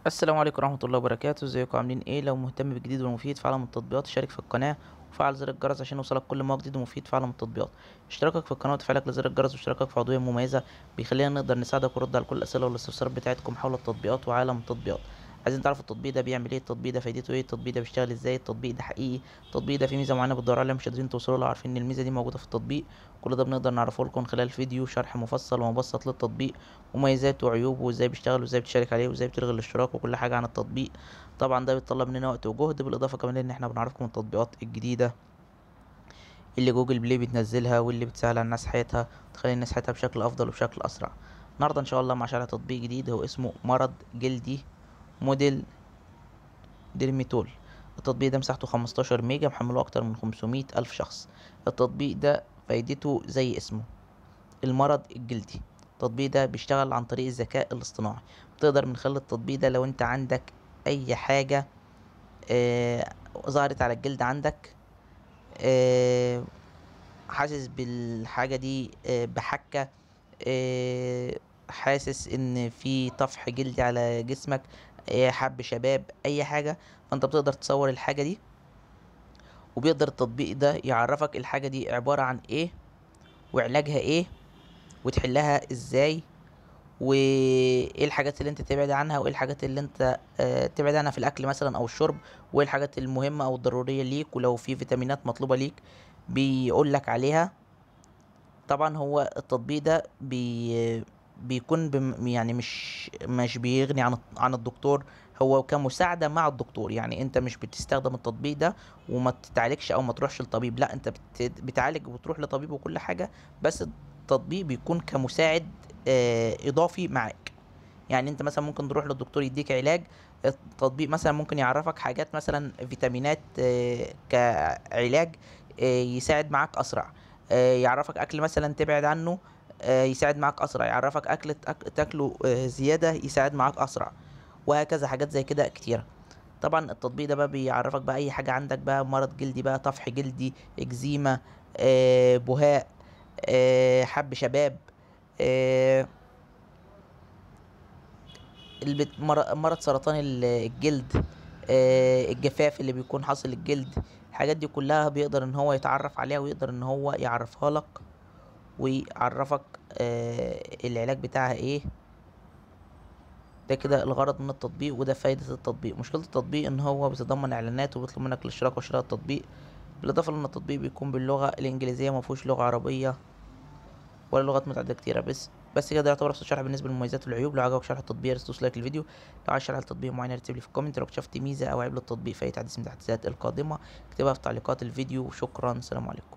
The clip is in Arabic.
السلام عليكم ورحمة الله وبركاته. ازيكم عاملين ايه؟ لو مهتم بالجديد والمفيد في عالم التطبيقات اشترك في القناة وفعل زر الجرس عشان يوصلك كل ما هو جديد ومفيد في عالم التطبيقات. اشتراكك في القناة وتفعيلك لزر الجرس واشتراكك في عضوية مميزة بيخلينا نقدر نساعدك ونرد على كل الأسئلة والاستفسارات بتاعتكم حول التطبيقات وعالم التطبيقات. عايزين تعرفوا التطبيق ده بيعمل ايه؟ التطبيق ده فايدته ايه؟ التطبيق ده بيشتغل ازاي؟ التطبيق ده حقيقي؟ التطبيق ده فيه ميزة معينة بتدوروا عليها مش قادرين توصلوا لها، عارفين ان الميزة دي موجودة في التطبيق؟ كل ده بنقدر نعرفه لكم من خلال فيديو شرح مفصل ومبسط للتطبيق، مميزاته وعيوبه وازاي بيشتغل وازاي بتشارك عليه وازاي بتلغي الاشتراك وكل حاجة عن التطبيق. طبعا ده بيتطلب مننا وقت وجهد، بالاضافه كمان ان احنا بنعرفكم التطبيقات الجديده اللي جوجل بلاي بتنزلها واللي بتسهل على الناس حياتها وتخلي الناس حياتها بشكل افضل وبشكل اسرع. النهارده ان شاء الله مع شرح تطبيق جديد هو اسمه مرض جلدي موديل ديرميتول. التطبيق ده مساحته 15 ميجا، محمله اكتر من 500 الف شخص. التطبيق ده فايدته زي اسمه، المرض الجلدي. التطبيق ده بيشتغل عن طريق الذكاء الاصطناعي. بتقدر من خلال التطبيق ده لو انت عندك اي حاجة ظهرت على الجلد عندك، آه حاسس بالحاجة دي، بحكة، آه حاسس ان في طفح جلدي على جسمك، حب شباب، اي حاجة، فانت بتقدر تصور الحاجة دي، وبيقدر التطبيق ده يعرفك الحاجة دي عبارة عن ايه وعلاجها ايه وتحلها ازاي، وايه الحاجات اللي انت تبعد عنها وايه الحاجات اللي انت تبعد عنها في الاكل مثلا او الشرب، وايه الحاجات المهمة او الضرورية ليك، ولو في فيتامينات مطلوبة ليك بيقول لك عليها. طبعا هو التطبيق ده بيكون يعني مش بيغني عن الدكتور، هو كمساعدة مع الدكتور. يعني انت مش بتستخدم التطبيق ده وما تتعالجش او ما تروحش لطبيب، لا انت بتعالج وبتروح لطبيب وكل حاجة، بس التطبيق بيكون كمساعد اضافي معاك. يعني انت مثلا ممكن تروح للدكتور يديك علاج، التطبيق مثلا ممكن يعرفك حاجات مثلا فيتامينات كعلاج، يساعد معاك اسرع. يعرفك اكل مثلا تبعد عنه، يساعد معاك اسرع. يعرفك اكل تاكله زياده، يساعد معاك اسرع. وهكذا حاجات زي كده كتيره. طبعا التطبيق ده بقى بيعرفك بقى اي حاجه عندك بقى، مرض جلدي بقى، طفح جلدي، اكزيما، بهاء، حب شباب، آه، مرض سرطان الجلد، الجفاف اللي بيكون حاصل للجلد. الحاجات دي كلها بيقدر ان هو يتعرف عليها ويقدر ان هو يعرفها لك ويعرفك العلاج بتاعها ايه. ده كده الغرض من التطبيق وده فايدة التطبيق. مشكلة التطبيق ان هو بيتضمن اعلانات وبيطلب منك الاشتراك وشراء التطبيق، بالاضافة لان التطبيق بيكون باللغة الانجليزية، مفهوش لغة عربية ولا لغات متعددة كتيرة. بس كده ده يعتبر ابسط شرح بالنسبة للمميزات والعيوب. لو عجبك شرح التطبيق يا ريت تدوس لايك للفيديو. لو عايز شرح التطبيق معين يا ريت تكتب لي في الكومنت. لو اكتشفت ميزة او عيب للتطبيق في اي تحديث من التحديثات القادمة اكتبها في تعليقات الفيديو. وشكرا، سلام عليكم.